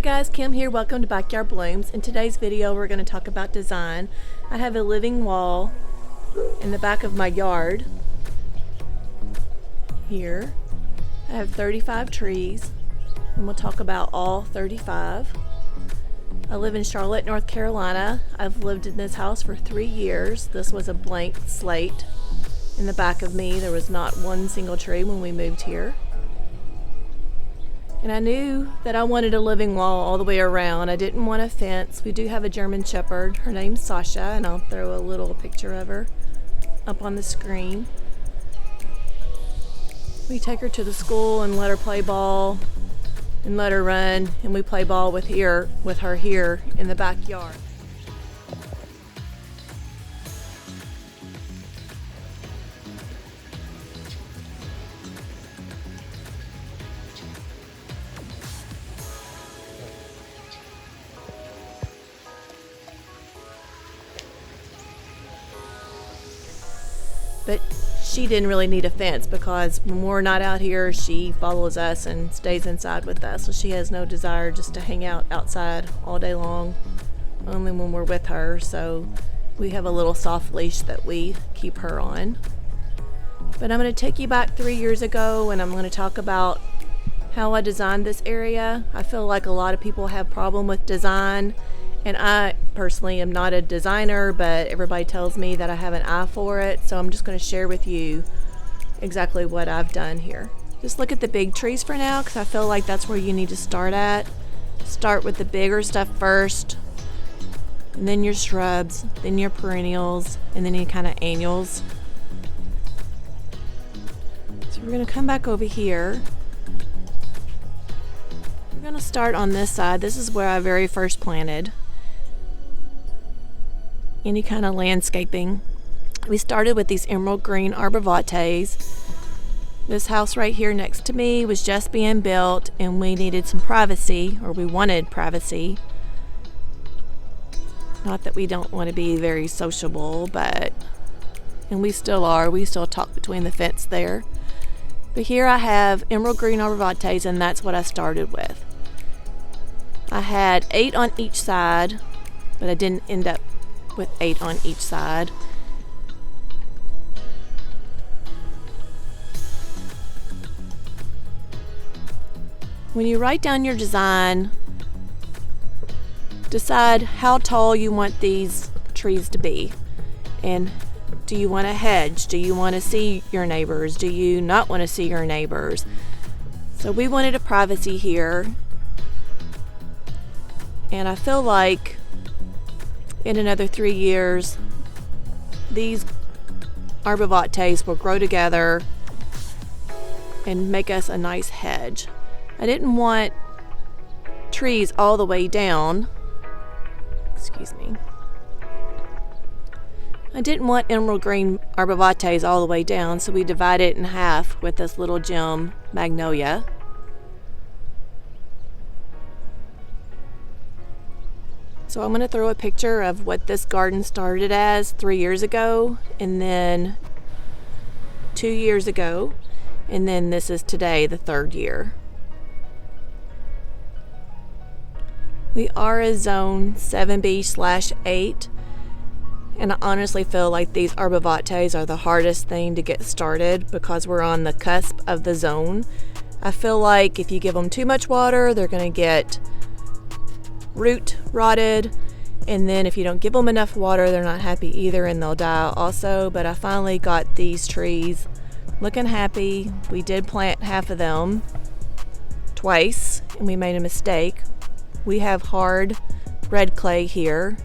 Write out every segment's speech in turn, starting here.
Hi guys, Kim here. Welcome to Backyard Blooms. In today's video we're going to talk about design. I have a living wall in the back of my yard here. I have 35 trees and we'll talk about all 35. I live in Charlotte, North Carolina. I've lived in this house for 3 years. This was a blank slate. In the back of me there was not one single tree when we moved here. And I knew that I wanted a living wall all the way around. I didn't want a fence. We do have a German Shepherd. Her name's Sasha, and I'll throw a little picture of her up on the screen. We take her to the school and let her play ball and let her run, and we play ball with her here in the backyard. But she didn't really need a fence because when we're not out here, she follows us and stays inside with us. So she has no desire just to hang out outside all day long, only when we're with her. So we have a little soft leash that we keep her on. But I'm going to take you back 3 years ago and I'm going to talk about how I designed this area. I feel like a lot of people have problem with design. And I personally am not a designer, but everybody tells me that I have an eye for it. So I'm just going to share with you exactly what I've done here. Just look at the big trees for now, because I feel like that's where you need to start at. Start with the bigger stuff first, and then your shrubs, then your perennials, and then any kind of annuals. So we're going to come back over here. We're going to start on this side. This is where I very first planted any kind of landscaping. We started with these emerald green arborvitaes. This house right here next to me was just being built and we needed some privacy, or we wanted privacy. Not that we don't want to be very sociable, but, and we still are, we still talk between the fence there. But here I have emerald green arborvitaes, and that's what I started with. I had 8 on each side, but I didn't end up with 8 on each side. When you write down your design, decide how tall you want these trees to be. And do you want a hedge? Do you want to see your neighbors? Do you not want to see your neighbors? So we wanted a privacy here. And I feel like in another 3 years, these arborvitaes will grow together and make us a nice hedge. I didn't want trees all the way down. Excuse me. I didn't want emerald green arborvitaes all the way down, so we divided it in half with this little gem magnolia. So I'm going to throw a picture of what this garden started as 3 years ago, and then 2 years ago, and then this is today, the 3rd year. We are a zone 7B/8, and I honestly feel like these arborvitaes are the hardest thing to get started because we're on the cusp of the zone. I feel like if you give them too much water, they're going to get root rotted, and then if you don't give them enough water, they're not happy either and they'll die also. But I finally got these trees looking happy. We did plant half of them twice and we made a mistake. We have hard red clay here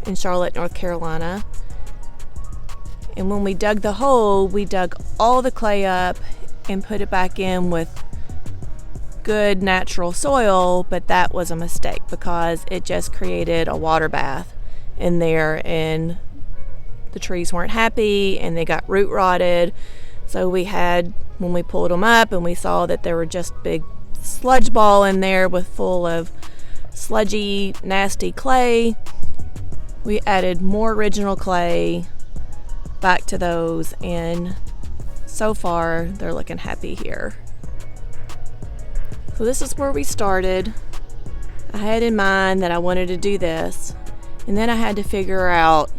in Charlotte, North Carolina, and when we dug the hole, we dug all the clay up and put it back in with good natural soil, but that was a mistake because it just created a water bath in there and the trees weren't happy and they got root rotted. So we had, when we pulled them up and we saw that there were just big sludge ball in there with full of sludgy, nasty clay, we added more original clay back to those, and so far they're looking happy here. So this is where we started. I had in mind that I wanted to do this, and then I had to figure out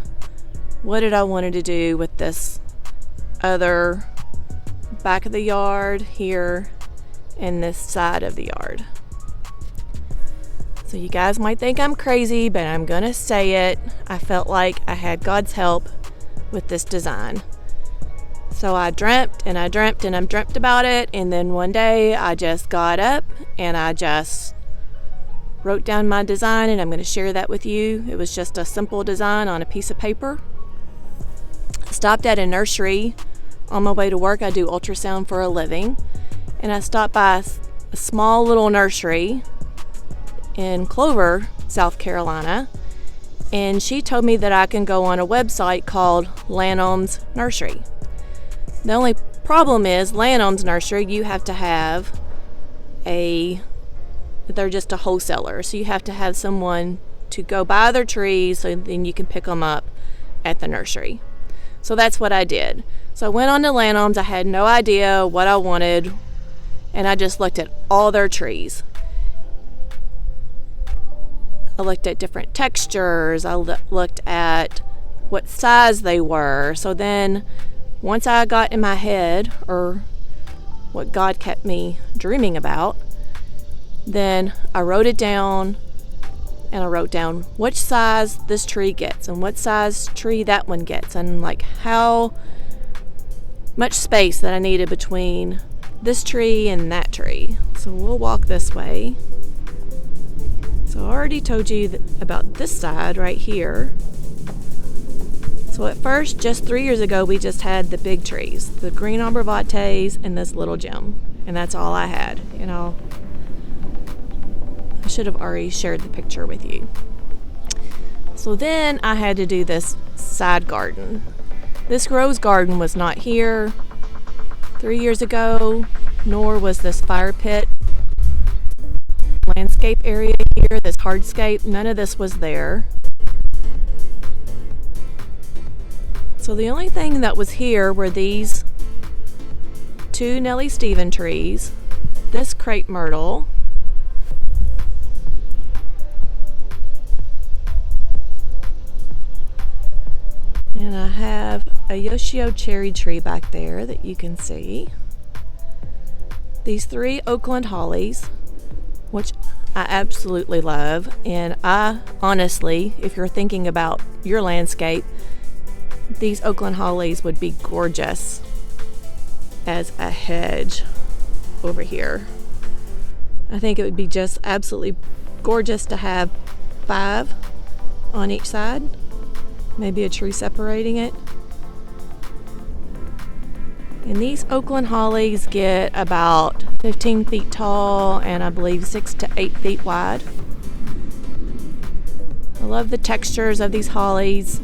what did I wanted to do with this other back of the yard here and this side of the yard. So you guys might think I'm crazy, but I'm gonna say it. I felt like I had God's help with this design. So I dreamt and I dreamt and I dreamt about it, and then one day I just got up and I just wrote down my design, and I'm going to share that with you. It was just a simple design on a piece of paper. I stopped at a nursery on my way to work. I do ultrasound for a living, and I stopped by a small little nursery in Clover, South Carolina, and she told me that I can go on a website called Lanham's Nursery. The only problem is Lanham's Nursery, you have to have they're just a wholesaler, so you have to have someone to go buy their trees so then you can pick them up at the nursery. So that's what I did. So I went on to Lanham's. I had no idea what I wanted, and I just looked at all their trees. I looked at different textures. I looked at what size they were. So then once I got in my head, or what God kept me dreaming about, then I wrote it down, and I wrote down which size this tree gets and what size tree that one gets, and like how much space that I needed between this tree and that tree. So we'll walk this way. So I already told you about this side right here. So at first, just 3 years ago, we just had the big trees, the green arborvitaes and this little gem, and that's all I had. You know, I should have already shared the picture with you. So then I had to do this side garden. This rose garden was not here 3 years ago, nor was this fire pit landscape area here, this hardscape. None of this was there. So the only thing that was here were these 2 Nellie Stephen trees, this crepe myrtle, and I have a Yoshio cherry tree back there that you can see. These 3 Oakland hollies, which I absolutely love, and I honestly, if you're thinking about your landscape, these Oakland hollies would be gorgeous as a hedge over here. I think it would be just absolutely gorgeous to have 5 on each side, maybe a tree separating it. And these Oakland hollies get about 15 feet tall and I believe 6 to 8 feet wide. I love the textures of these hollies.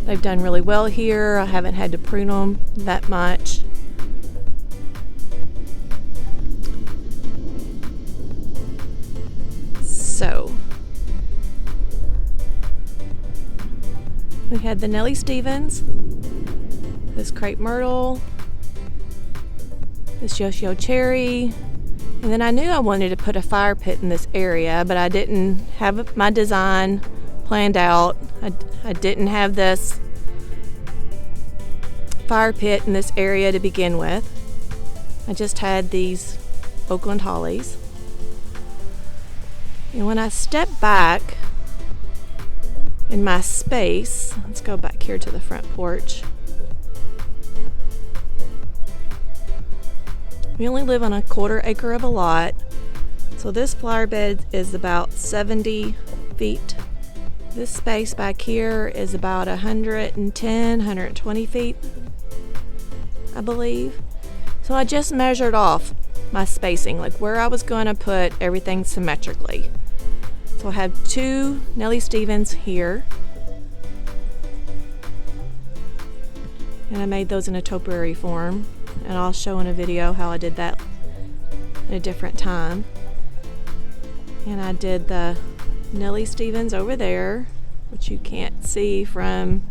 They've done really well here. I haven't had to prune them that much. So, we had the Nellie Stevens, this crepe myrtle, this Yoshio cherry, and then I knew I wanted to put a fire pit in this area, but I didn't have my design planned out. I didn't have this fire pit in this area to begin with. I just had these Oakland hollies. And when I step back in my space, let's go back here to the front porch. We only live on a 1/4 acre of a lot, so this flower bed is about 70 feet. This space back here is about 110, 120 feet, I believe. So I just measured off my spacing, like where I was going to put everything symmetrically. So I have 2 Nellie Stevens here, and I made those in a topiary form, and I'll show in a video how I did that at a different time. And I did the Nellie Stevens over there, which you can't see from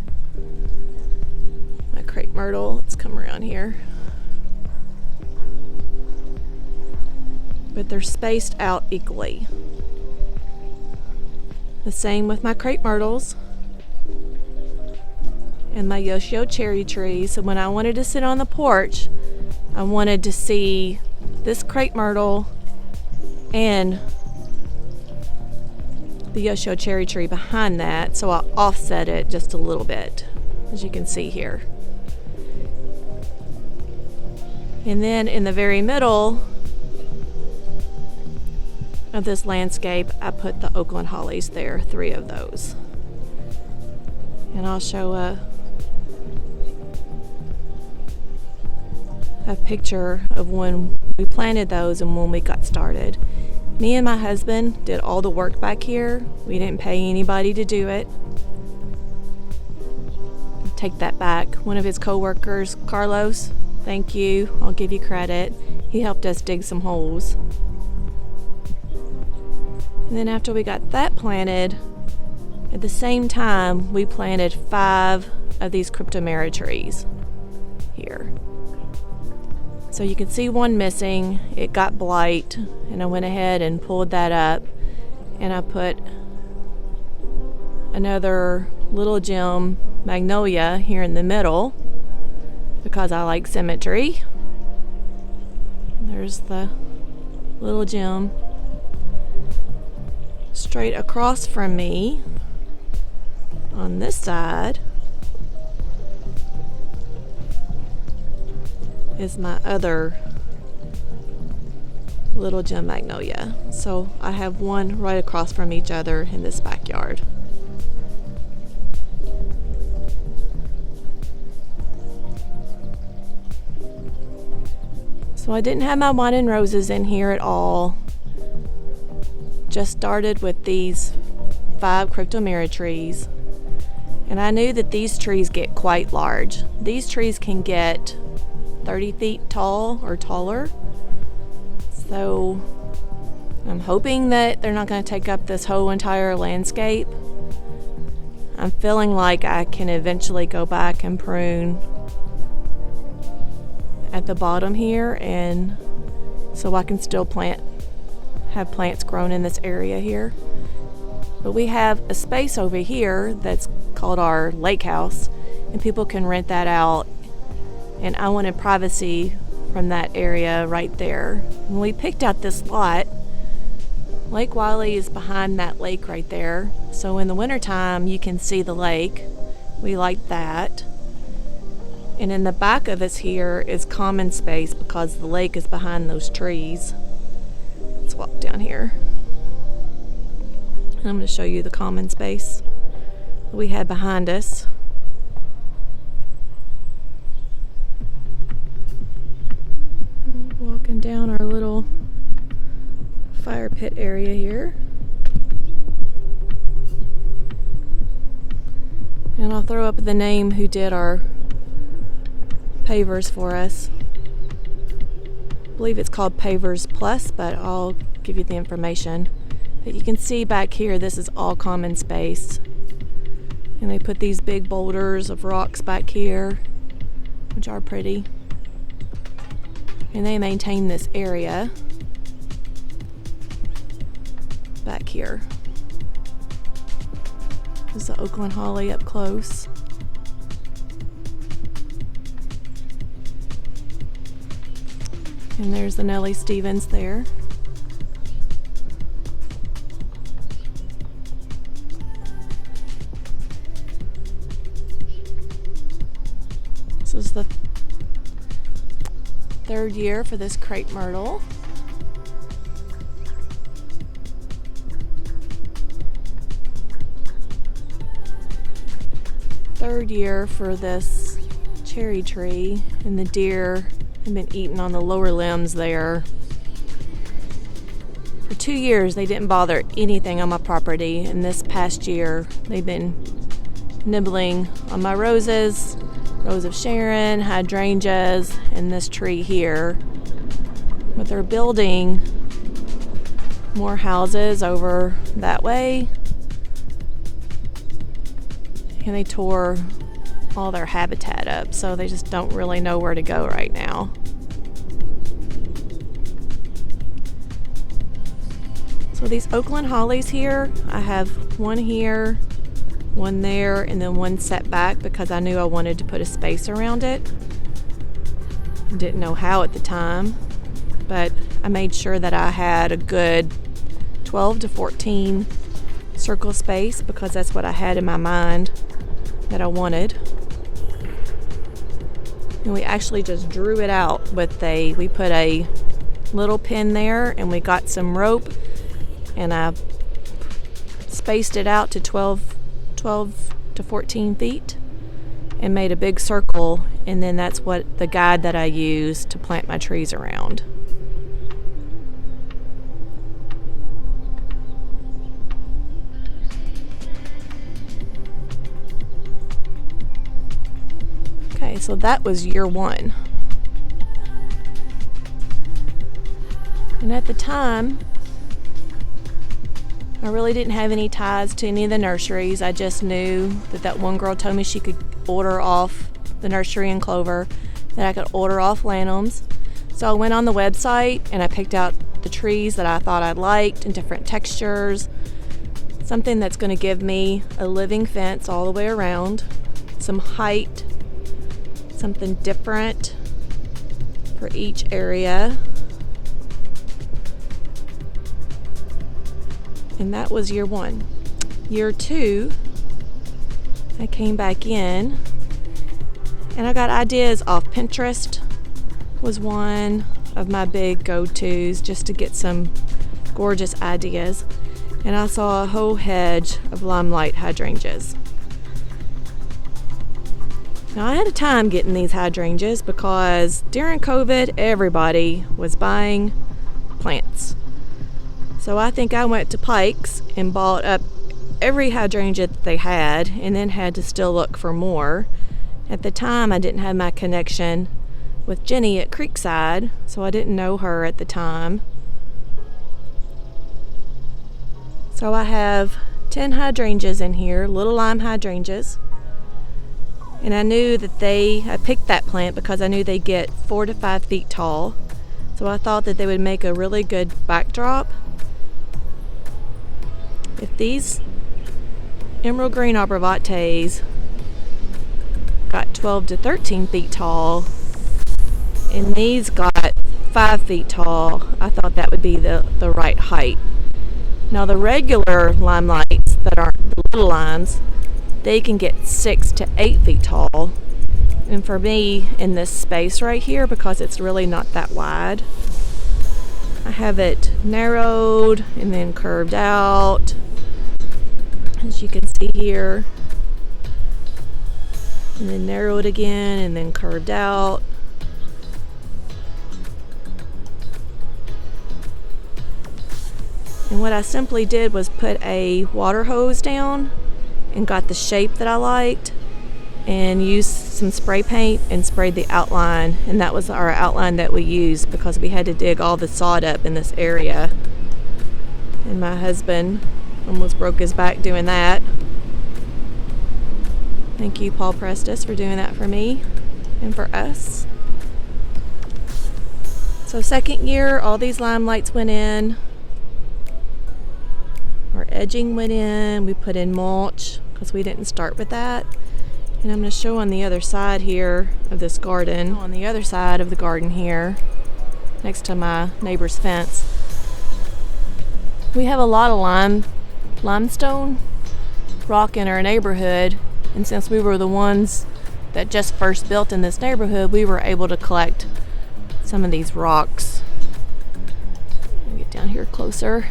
my crepe myrtle. Let's come around here. But they're spaced out equally. The same with my crepe myrtles and my Yoshio cherry tree. So when I wanted to sit on the porch, I wanted to see this crepe myrtle and the Yoshio cherry tree behind that, so I offset it just a little bit, as you can see here. And then in the very middle of this landscape, I put the Oakland hollies there, 3 of those. And I'll show a picture of when we planted those and when we got started. Me and my husband did all the work back here. We didn't pay anybody to do it. Take that back. One of his co-workers, Carlos, thank you. I'll give you credit. He helped us dig some holes. And then after we got that planted, at the same time, we planted 5 of these cryptomera trees here. So you can see one missing. It got blight, and I went ahead and pulled that up, and I put another little gem magnolia here in the middle because I like symmetry. There's the little gem. Straight across from me on this side is my other little gem magnolia. So I have one right across from each other in this backyard. So I didn't have my wine and roses in here at all. Just started with these 5 cryptomera trees. And I knew that these trees get quite large. These trees can get 30 feet tall or taller. So I'm hoping that they're not going to take up this whole entire landscape. I'm feeling like I can eventually go back and prune at the bottom here, and so I can still have plants grown in this area here. But we have a space over here that's called our lake house, and people can rent that out, and I wanted privacy from that area right there. When we picked out this lot, Lake Wiley is behind that lake right there, so in the wintertime you can see the lake. We like that. And in the back of us here is common space because the lake is behind those trees. Let's walk down here. And I'm going to show you the common space that we had behind us. Walking down our little fire pit area here. And I'll throw up the name who did our pavers for us. I believe it's called Pavers Plus, but I'll give you the information. But you can see back here, this is all common space. And they put these big boulders of rocks back here, which are pretty. And they maintain this area back here. This is the Oakland holly up close. And there's the Nellie Stevens there. This is the 3rd year for this crepe myrtle. Third year for this cherry tree, and the deer have been eating on the lower limbs there. For 2 years they didn't bother anything on my property, and this past year they've been nibbling on my roses, Rose of Sharon, hydrangeas, and this tree here. But they're building more houses over that way, and they tore all their habitat up, so they just don't really know where to go right now. So these Oakland hollies here, I have one here, one there, and then one set back because I knew I wanted to put a space around it. Didn't know how at the time, but I made sure that I had a good 12 to 14 circle space because that's what I had in my mind that I wanted. And we actually just drew it out with we put a little pin there and we got some rope and I spaced it out to 12 to 14 feet and made a big circle, and then that's what the guide that I used to plant my trees around. Okay, so that was year one. And at the time, I really didn't have any ties to any of the nurseries. I just knew that one girl told me she could order off the nursery in Clover, that I could order off Lanham's. So I went on the website and I picked out the trees that I thought I liked in different textures, something that's going to give me a living fence all the way around, some height, something different for each area. And that was year one. Year two, I came back in and I got ideas off Pinterest. Was one of my big go-tos just to get some gorgeous ideas. And I saw a whole hedge of limelight hydrangeas. Now I had a time getting these hydrangeas because during COVID, everybody was buying plants. So I think I went to Pike's and bought up every hydrangea that they had and then had to still look for more. At the time, I didn't have my connection with Jenny at Creekside, so I didn't know her at the time. So I have 10 hydrangeas in here, little lime hydrangeas. And I knew that I picked that plant because I knew they get 4 to 5 feet tall. So I thought that they would make a really good backdrop. If these emerald green arborvitaes got 12 to 13 feet tall and these got 5 feet tall, I thought that would be the right height. Now the regular limelights that aren't the little limes, they can get 6 to 8 feet tall. And for me, in this space right here, because it's really not that wide, I have it narrowed and then curved out, as you can see here, and then narrowed again and then curved out. And what I simply did was put a water hose down and got the shape that I liked and used some spray paint and sprayed the outline, and that was our outline that we used because we had to dig all the sod up in this area, and my husband almost broke his back doing that. Thank you, Paul Prestis, for doing that for me and for us. So second year, all these limelights went in. Our edging went in. We put in mulch because we didn't start with that. And I'm going to show on the other side here of this garden, on the other side of the garden here, next to my neighbor's fence, we have a lot of limestone rock in our neighborhood. And since we were the ones that just first built in this neighborhood, we were able to collect some of these rocks. Let me get down here closer.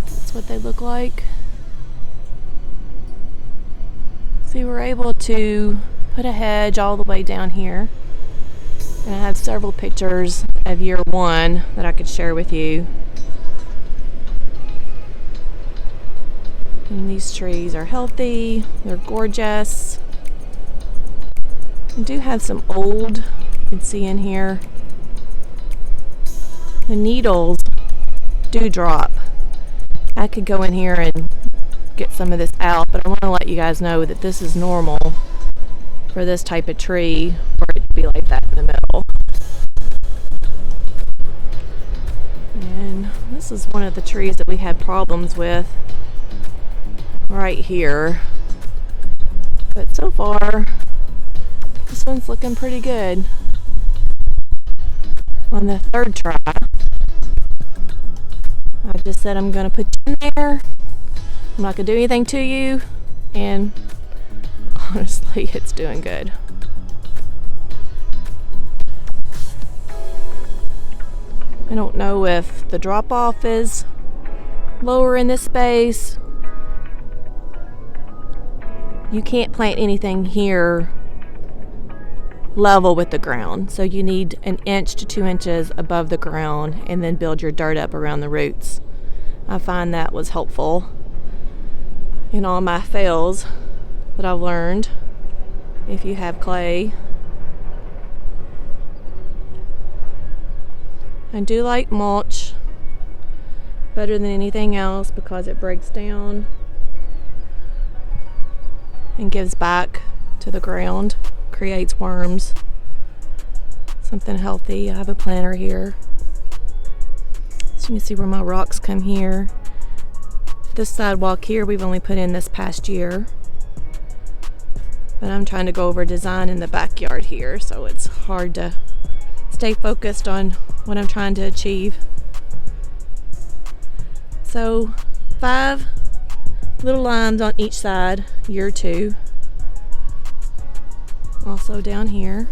That's what they look like. So we were able to put a hedge all the way down here. And I have several pictures of year one that I could share with you. And these trees are healthy, they're gorgeous. I do have some old, you can see in here. The needles do drop. I could go in here and get some of this out, but I want to let you guys know that this is normal for this type of tree for it to be like that in the middle. And This is one of the trees that we had problems with right here. But so far, this one's looking pretty good. On the third try, I just said I'm going to put you in there. I'm not going to do anything to you. And honestly, it's doing good. I don't know if the drop off is lower in this space. You can't plant anything here level with the ground, so you need 1 inch to 2 inches above the ground and then build your dirt up around the roots. I find that was helpful in all my fails that I've learned. If you have clay, I do like mulch better than anything else because it breaks down and gives back to the ground, creates worms, something healthy. I have a planter here, so you can see where my rocks come here. This sidewalk here we've only put in this past year, but I'm trying to go over design in the backyard here, so it's hard to stay focused on what I'm trying to achieve. So 5 little lines on each side, year 2. Also down here.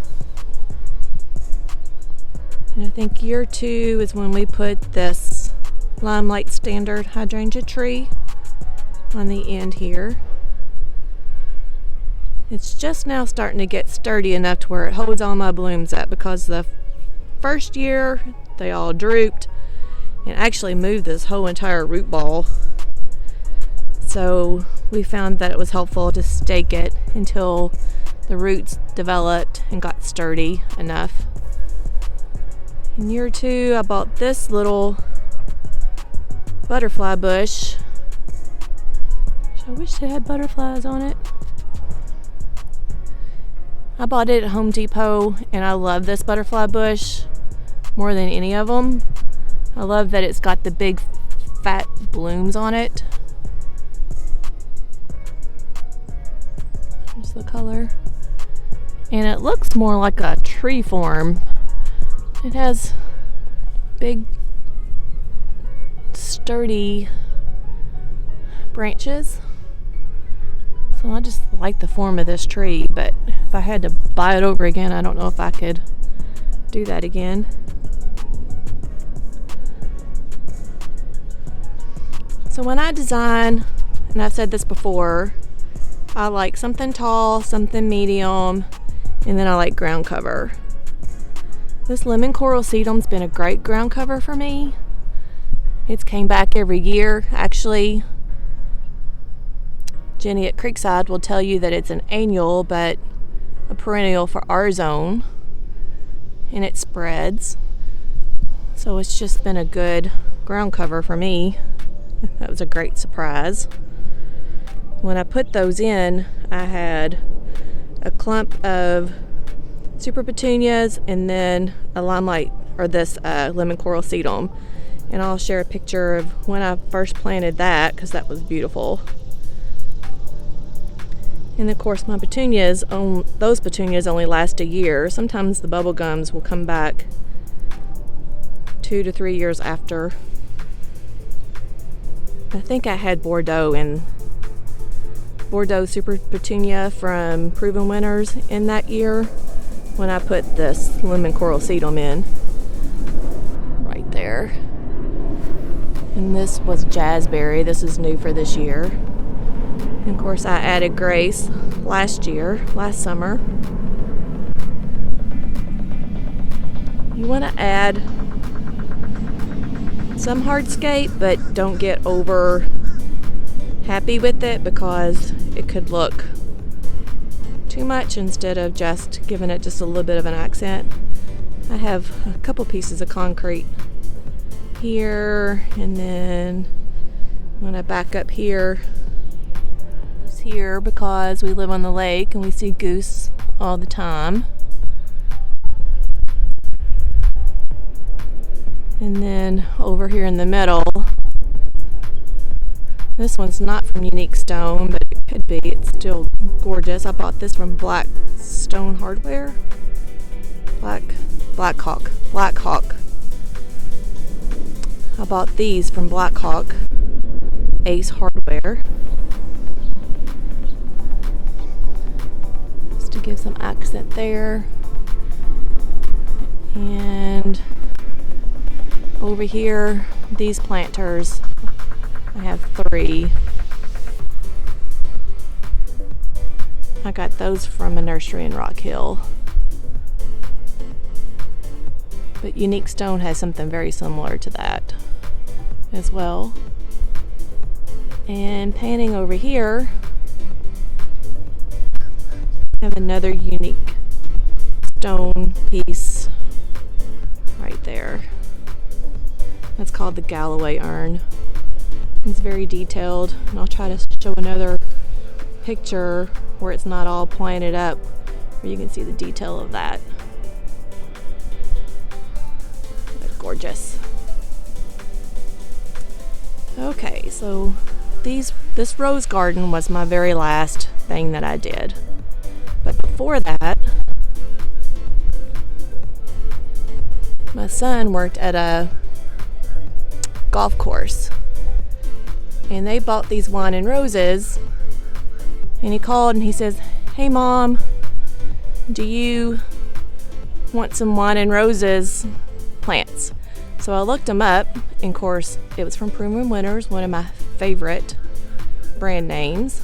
And I think year 2 is when we put this Limelight Standard hydrangea tree on the end here. It's just now starting to get sturdy enough to where it holds all my blooms up, because the first year they all drooped and actually moved this whole entire root ball. So we found that it was helpful to stake it until the roots developed and got sturdy enough. In year 2, I bought this little butterfly bush. I wish it had butterflies on it. I bought it at Home Depot, and I love this butterfly bush more than any of them. I love that it's got the big fat blooms on it. Here's the color. And it looks more like a tree form. It has big, sturdy branches. So I just like the form of this tree, but if I had to buy it over again, I don't know if I could do that again. So when I design, and I've said this before, I like something tall, something medium, and then I like ground cover. This lemon coral sedum's been a great ground cover for me. It's came back every year. Actually, Jenny at Creekside will tell you that it's an annual, but a perennial for our zone, and it spreads. So it's just been a good ground cover for me. That was a great surprise. When I put those in, I had a clump of super petunias and then a limelight, or this lemon coral sedum. And I'll share a picture of when I first planted that, because that was beautiful. And of course my petunias, those petunias only last a year. Sometimes the bubble gums will come back 2 to 3 years after. I think I had Bordeaux Super Petunia from Proven Winners in that year when I put this lemon coral sedum in. Right there. And this was Jazzberry. This is new for this year. And of course I added Grace last summer. You want to add some hardscape, but don't get over happy with it, because it could look too much instead of just giving it just a little bit of an accent. I have a couple pieces of concrete here, and then when I back up here, it's here because we live on the lake and we see goose all the time. And then over here in the middle, this one's not from Unique Stone, but it could be. It's still gorgeous. I bought this from Black Stone Hardware. Black Hawk. I bought these from Black Hawk Ace Hardware. Just to give some accent there. And over here, these planters, I have 3. I got those from a nursery in Rock Hill. But Unique Stone has something very similar to that as well. And panning over here, I have another Unique Stone piece right there. That's called the Galloway urn. It's very detailed, and I'll try to show another picture where it's not all pointed up, where you can see the detail of that. That's gorgeous. Okay, so this rose garden was my very last thing that I did. But before that, my son worked at a golf course, and they bought these wine and roses, and he called and he says, "Hey Mom, do you want some wine and roses plants?" So I looked them up, and of course it was from Prune Room Winners, one of my favorite brand names,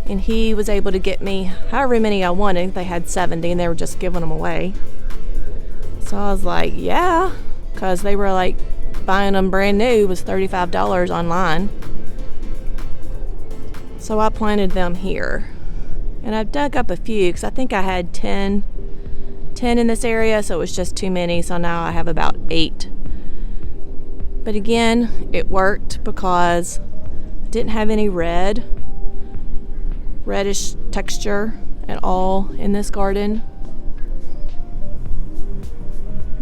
and he was able to get me however many I wanted. They had 70 and they were just giving them away. So I was like, yeah, because they were like, buying them brand new was $35 online. So I planted them here, and I've dug up a few because I think I had 10 in this area, so it was just too many. So now I have about 8. But again, it worked because I didn't have any reddish texture at all in this garden.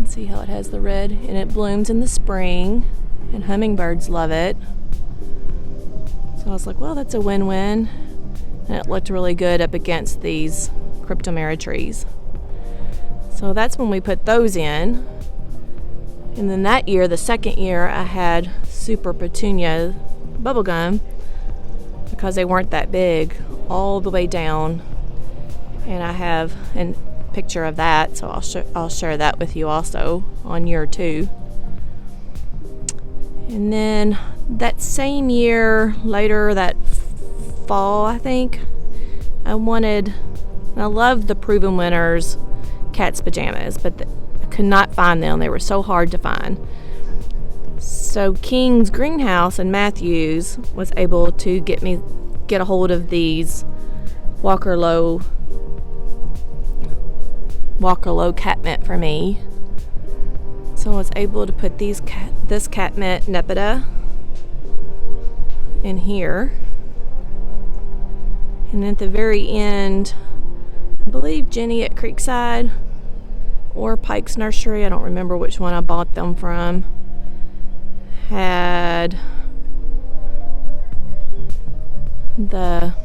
See how it has the red, and it blooms in the spring, and hummingbirds love it. So I was like, well, that's a win-win, and it looked really good up against these cryptomera trees. So that's when we put those in. And then that year, the second year, I had super petunia bubblegum because they weren't that big all the way down, and I have an picture of that, so I'll share that with you also on year 2. And then that same year, later that fall, I think, I loved the Proven Winners cat's pajamas, but I could not find them. They were so hard to find. So King's Greenhouse in Matthews was able to get a hold of these Walker Low catmint for me. So I was able to put this catmint nepeta in here. And at the very end, I believe Jenny at Creekside or Pike's Nursery, I don't remember which one I bought them from, had the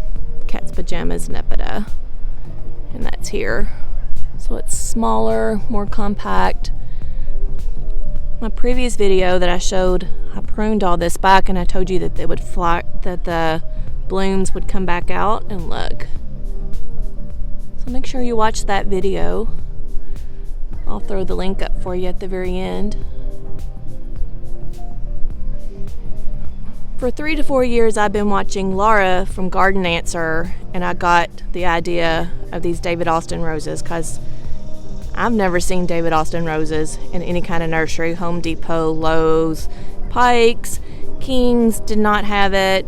cat's pajamas nepeta, and that's here. So it's smaller, more compact. My previous video that I showed, I pruned all this back, and I told you that they would fly, that the blooms would come back out, and look. So make sure you watch that video. I'll throw the link up for you at the very end. For 3 to 4 years, I've been watching Laura from Garden Answer, and I got the idea of these David Austin roses because I've never seen David Austin roses in any kind of nursery. Home Depot, Lowe's, Pike's, King's did not have it.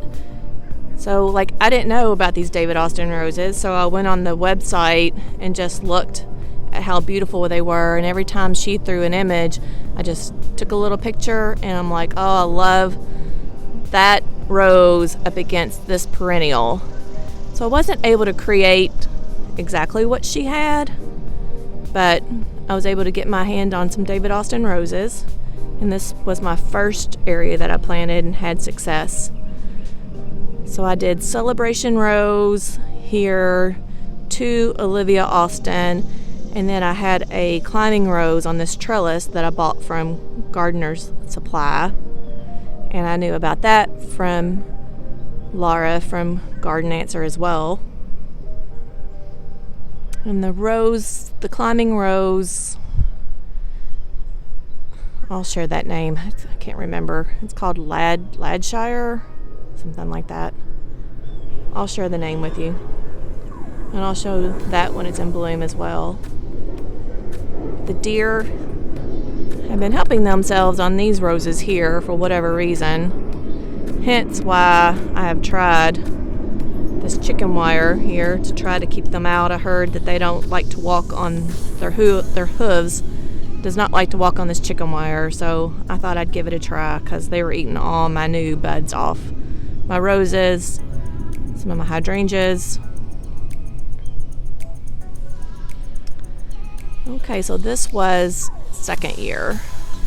So I didn't know about these David Austin roses, so I went on the website and just looked at how beautiful they were, and every time she threw an image, I just took a little picture, and I'm like, oh, I love that rose up against this perennial. So I wasn't able to create exactly what she had, but I was able to get my hand on some David Austin roses, and this was my first area that I planted and had success. So I did Celebration Rose here, 2 Olivia Austin, and then I had a climbing rose on this trellis that I bought from Gardener's Supply, and I knew about that from Laura from Garden Answer as well. And the rose, the climbing rose, I'll share that name. I can't remember. It's called Ladshire, something like that. I'll share the name with you. And I'll show that when it's in bloom as well. The deer have been helping themselves on these roses here for whatever reason. Hence why I have tried this chicken wire here to try to keep them out. I heard that they don't like to walk on their hooves. Does not like to walk on this chicken wire, so I thought I'd give it a try because they were eating all my new buds off. My roses, some of my hydrangeas. Okay, so this was second year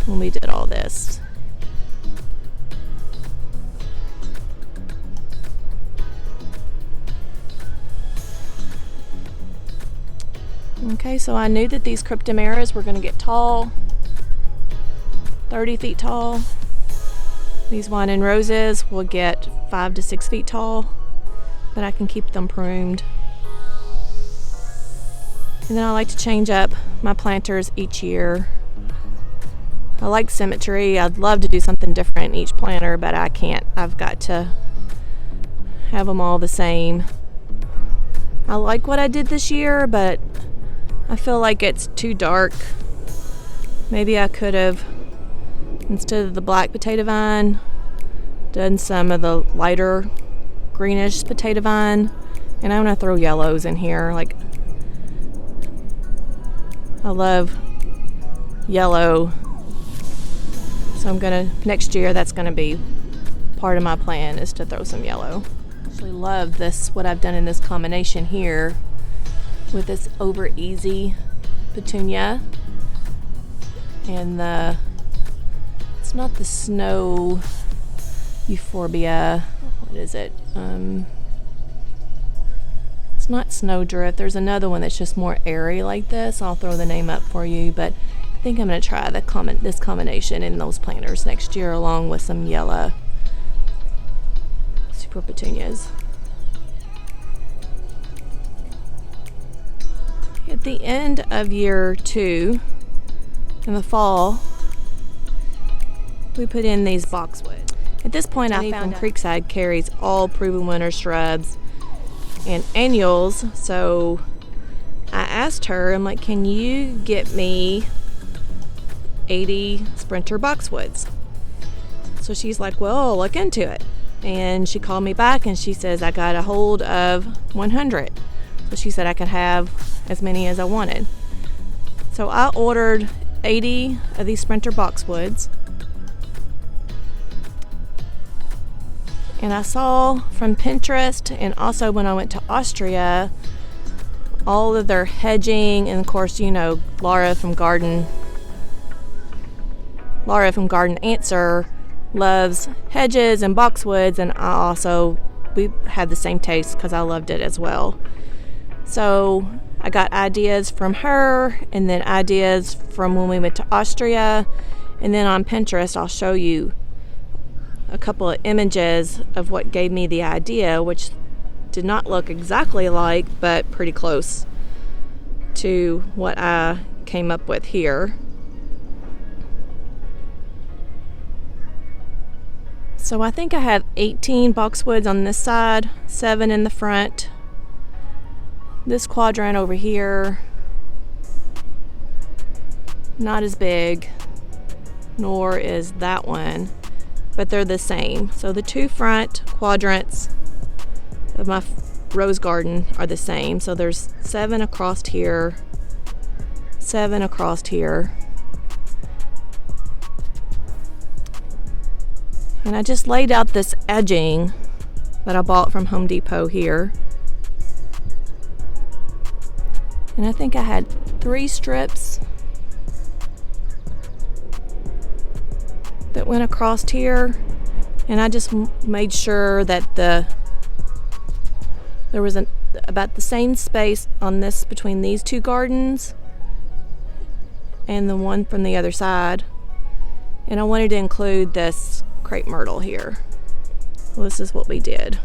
when we did all this. Okay, so I knew that these cryptomeras were going to get tall, 30 feet tall. These wine and roses will get 5 to 6 feet tall, but I can keep them pruned. And then I like to change up my planters each year. I like symmetry. I'd love to do something different in each planter, but I can't. I've got to have them all the same. I like what I did this year, but I feel like it's too dark. Maybe I could have, instead of the black potato vine, done some of the lighter greenish potato vine. And I'm going to throw yellows in here. Like, I love yellow. So I'm going to, next year, that's going to be part of my plan, is to throw some yellow. I actually love this, what I've done in this combination here with this Over Easy petunia and it's not the snow euphorbia, what is it? It's not snowdrift. There's another one that's just more airy like this. I'll throw the name up for you, but I think I'm going to try this combination in those planters next year along with some yellow super petunias. At the end of year 2, in the fall, we put in these boxwood. At this point, I found Creekside carries all proven winter shrubs and annuals, so I asked her, I'm like, can you get me 80 sprinter boxwoods? So she's like, well, I'll look into it. And she called me back and she says I got a hold of 100. So she said I could have as many as I wanted. So I ordered 80 of these sprinter boxwoods. And I saw from Pinterest and also when I went to Austria, all of their hedging, and of course, you know, Laura from Garden Answer loves hedges and boxwoods, and we had the same taste because I loved it as well. So I got ideas from her and then ideas from when we went to Austria, and then on Pinterest I'll show you a couple of images of what gave me the idea, which did not look exactly alike, but pretty close to what I came up with here. So I think I have 18 boxwoods on this side, 7 in the front. This quadrant over here, not as big, nor is that one, but they're the same. So the 2 front quadrants of my rose garden are the same. So there's 7 across here, 7 across here. And I just laid out this edging that I bought from Home Depot here. And I think I had 3 strips that went across here, and I just made sure that there was about the same space on this between these two gardens and the one from the other side. And I wanted to include this crepe myrtle here. Well, this is what we did.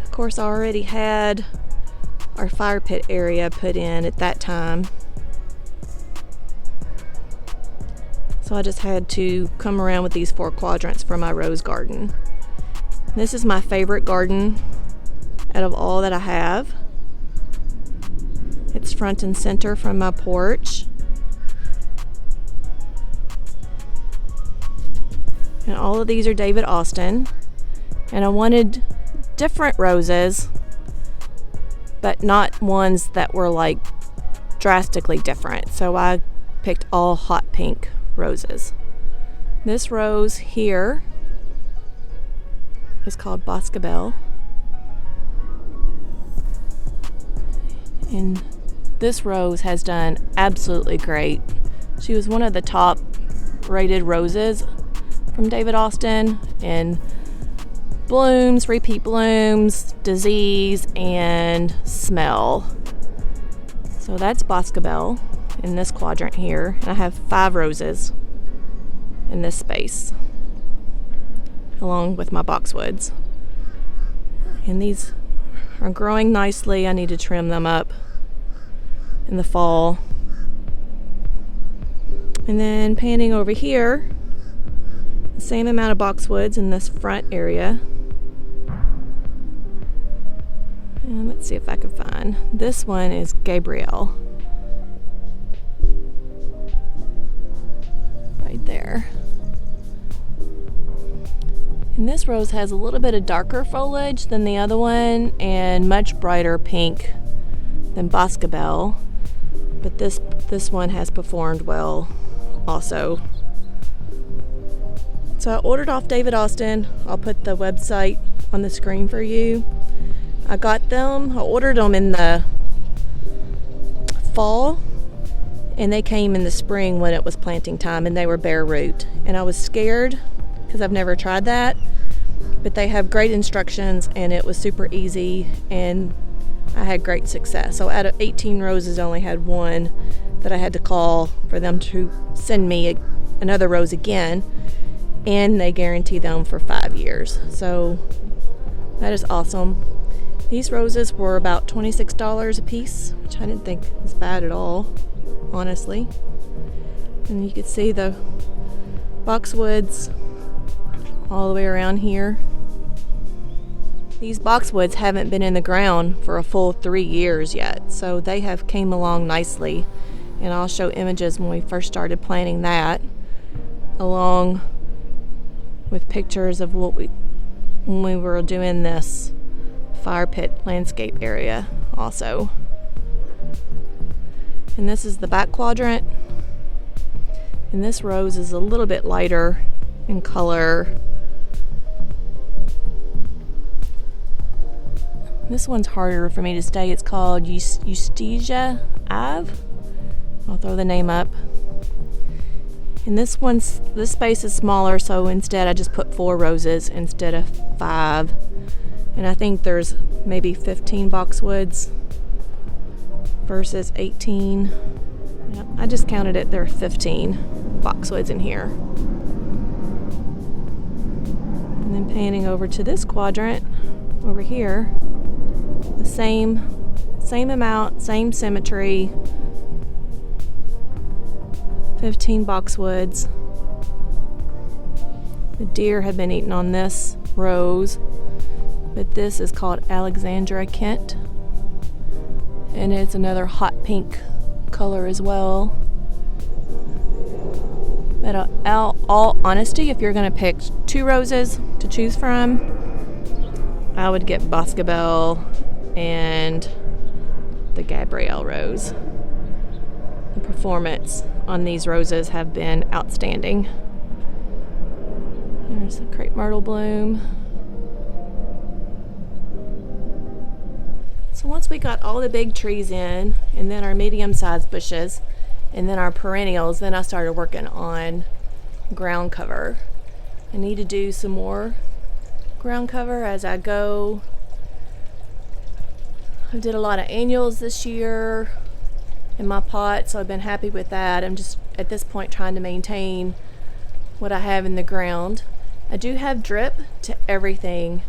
Of course, I already had our fire pit area put in at that time, so I just had to come around with these 4 quadrants for my rose garden. This is my favorite garden out of all that I have. It's front and center from my porch. And all of these are David Austin. And I wanted different roses, but not ones that were like drastically different. So I picked all hot pink roses. This rose here is called Boscabelle. And this rose has done absolutely great. She was one of the top rated roses from David Austin in blooms, repeat blooms, disease, and smell. So that's Boscabelle in this quadrant here. And I have 5 roses in this space, along with my boxwoods. And these are growing nicely. I need to trim them up in the fall. And then panning over here, the same amount of boxwoods in this front area. And let's see if I can find. This one is Gabrielle. Right there. And this rose has a little bit of darker foliage than the other one and much brighter pink than Boscabelle. But this one has performed well also. So I ordered off David Austin. I'll put the website on the screen for you. I ordered them in the fall, and they came in the spring when it was planting time, and they were bare root. And I was scared because I've never tried that, but they have great instructions and it was super easy and I had great success. So out of 18 roses, I only had 1 that I had to call for them to send me another rose again, and they guarantee them for 5 years. So that is awesome. These roses were about $26 a piece, which I didn't think was bad at all, honestly. And you can see the boxwoods all the way around here. These boxwoods haven't been in the ground for a full 3 years yet, so they have came along nicely. And I'll show images when we first started planting that, along with pictures of when we were doing this fire pit landscape area also. And this is the back quadrant. And this rose is a little bit lighter in color. This one's harder for me to say. It's called Eustasia Ave. I'll throw the name up. And this space is smaller, so instead I just put 4 roses instead of 5. And I think there's maybe 15 boxwoods versus 18. Yeah, I just counted it. There are 15 boxwoods in here. And then panning over to this quadrant over here, the same amount, same symmetry, 15 boxwoods. The deer have been eating on this rose, but this is called Alexandra Kent, and it's another hot pink color as well. But all honesty, if you're going to pick 2 roses to choose from, I would get Boscabelle and the Gabrielle rose. The performance on these roses have been outstanding. There's the crepe myrtle bloom. So once we got all the big trees in, and then our medium-sized bushes, and then our perennials. Then I started working on ground cover. I need to do some more ground cover as I go. I did a lot of annuals this year in my pot, so I've been happy with that. I'm just at this point trying to maintain what I have in the ground. I do have drip to everything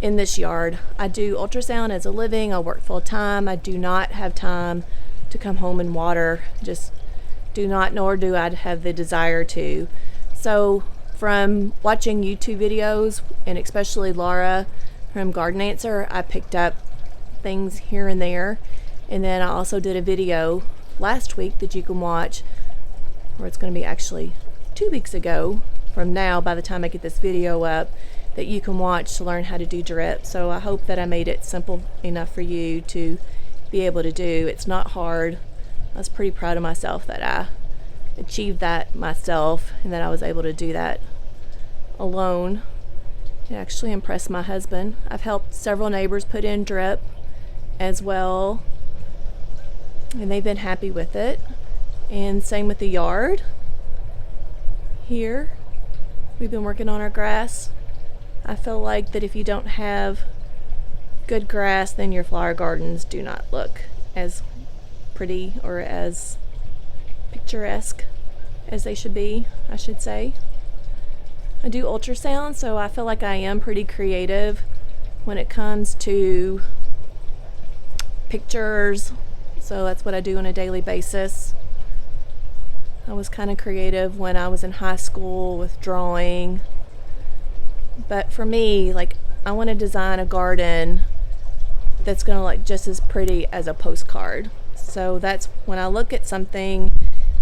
in this yard. I do ultrasound as a living. I work full time. I do not have time to come home and water. Just do not, nor do I have the desire to. So from watching YouTube videos, and especially Laura from Garden Answer, I picked up things here and there. And then I also did a video last week that you can watch, or it's going to be actually 2 weeks ago from now by the time I get this video up, that you can watch to learn how to do drip. So I hope that I made it simple enough for you to be able to do. It's not hard. I was pretty proud of myself that I achieved that myself and that I was able to do that alone. It actually impressed my husband. I've helped several neighbors put in drip as well, and they've been happy with it. And same with the yard. Here, we've been working on our grass. I feel like that if you don't have good grass, then your flower gardens do not look as pretty or as picturesque as they should be, I should say. I do ultrasound, so I feel like I am pretty creative when it comes to pictures. So that's what I do on a daily basis. I was kind of creative when I was in high school with drawing. But for me, like, I want to design a garden that's going to look just as pretty as a postcard. So that's when I look at something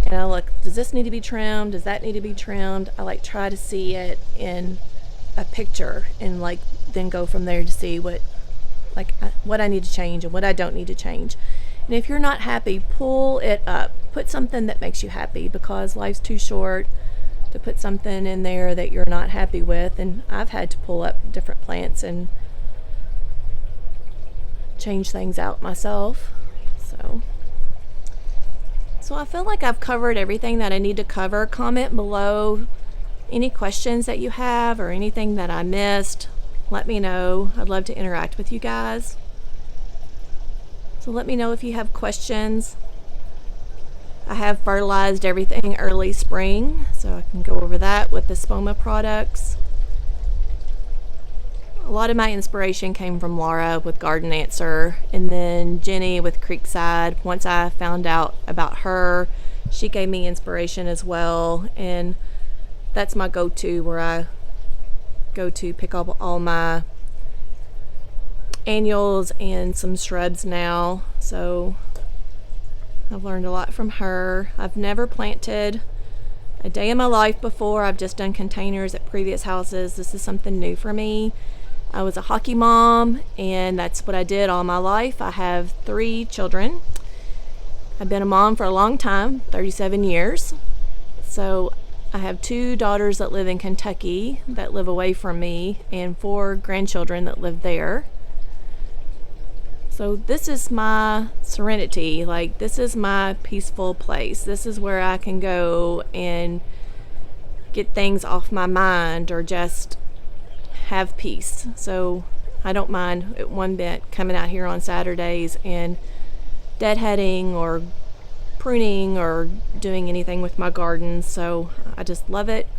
and I look, does this need to be trimmed? Does that need to be trimmed? I like try to see it in a picture and like then go from there to see what I need to change and what I don't need to change. And if you're not happy, pull it up. Put something that makes you happy, because life's too short to put something in there that you're not happy with. And I've had to pull up different plants and change things out myself. So I feel like I've covered everything that I need to cover. Comment below any questions that you have or anything that I missed. Let me know. I'd love to interact with you guys. So let me know if you have questions. I have fertilized everything early spring, so I can go over that with the Spoma products. A lot of my inspiration came from Laura with Garden Answer, and then Jenny with Creekside. Once I found out about her, she gave me inspiration as well, and that's my go-to, where I go to pick up all my annuals and some shrubs now. So I've learned a lot from her. I've never planted a day in my life before. I've just done containers at previous houses. This is something new for me. I was a hockey mom, and that's what I did all my life. I have 3 children. I've been a mom for a long time, 37 years. So I have 2 daughters that live in Kentucky that live away from me, and 4 grandchildren that live there. So this is my serenity. Like, this is my peaceful place. This is where I can go and get things off my mind or just have peace. So I don't mind one bit coming out here on Saturdays and deadheading or pruning or doing anything with my garden. So I just love it.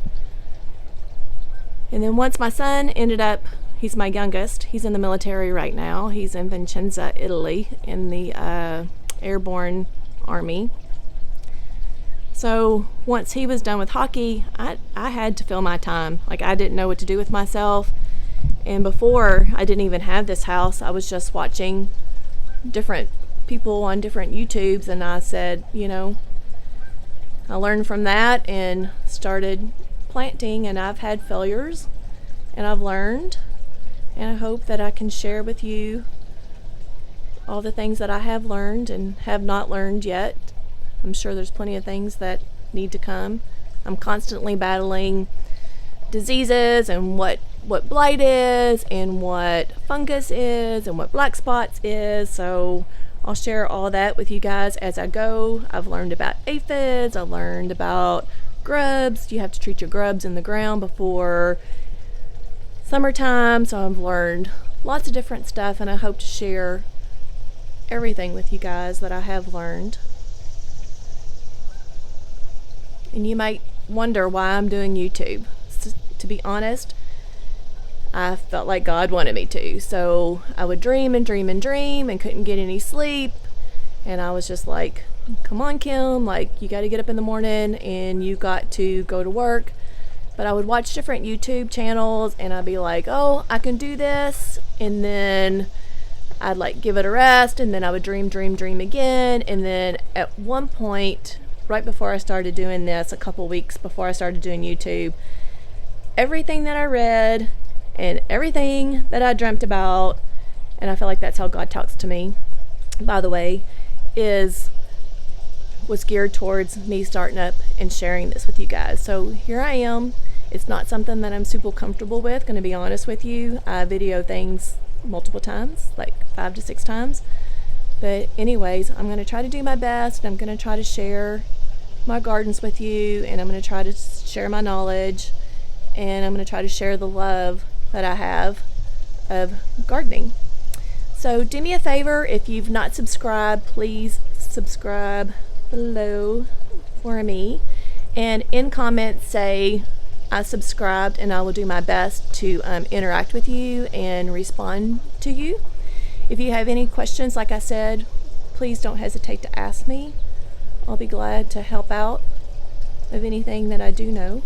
And then once my son ended up, he's my youngest, he's in the military right now. He's in Vicenza, Italy, in the airborne army. So once he was done with hockey, I had to fill my time. Like, I didn't know what to do with myself. And before I didn't even have this house, I was just watching different people on different YouTubes, and I said, you know, I learned from that and started planting, and I've had failures and I've learned, and I hope that I can share with you all the things that I have learned and have not learned yet. I'm sure there's plenty of things that need to come. I'm constantly battling diseases and what blight is and what fungus is and what black spots is. So I'll share all that with you guys as I go. I've learned about aphids, I've learned about grubs. You have to treat your grubs in the ground before summertime, so I've learned lots of different stuff, and I hope to share everything with you guys that I have learned. And you might wonder why I'm doing YouTube. To be honest, I felt like God wanted me to. So I would dream and dream and dream and couldn't get any sleep. And I was just like, come on, Kim, like, you got to get up in the morning and you got to go to work. But I would watch different YouTube channels and I'd be like, oh, I can do this. And then I'd like give it a rest, and then I would dream again. And then at one point, right before I started doing this, a couple weeks before I started doing YouTube, everything that I read and everything that I dreamt about, and I feel like that's how God talks to me, by the way, was geared towards me starting up and sharing this with you guys. So here I am. It's not something that I'm super comfortable with, gonna be honest with you. I video things multiple times, like 5 to 6 times. But anyways, I'm gonna try to do my best. I'm gonna try to share my gardens with you, and I'm gonna try to share my knowledge, and I'm gonna try to share the love that I have of gardening. So do me a favor, if you've not subscribed, please subscribe below for me, and in comments say I subscribed, and I will do my best to interact with you and respond to you. If you have any questions, like I said, please don't hesitate to ask me. I'll be glad to help out of anything that I do know.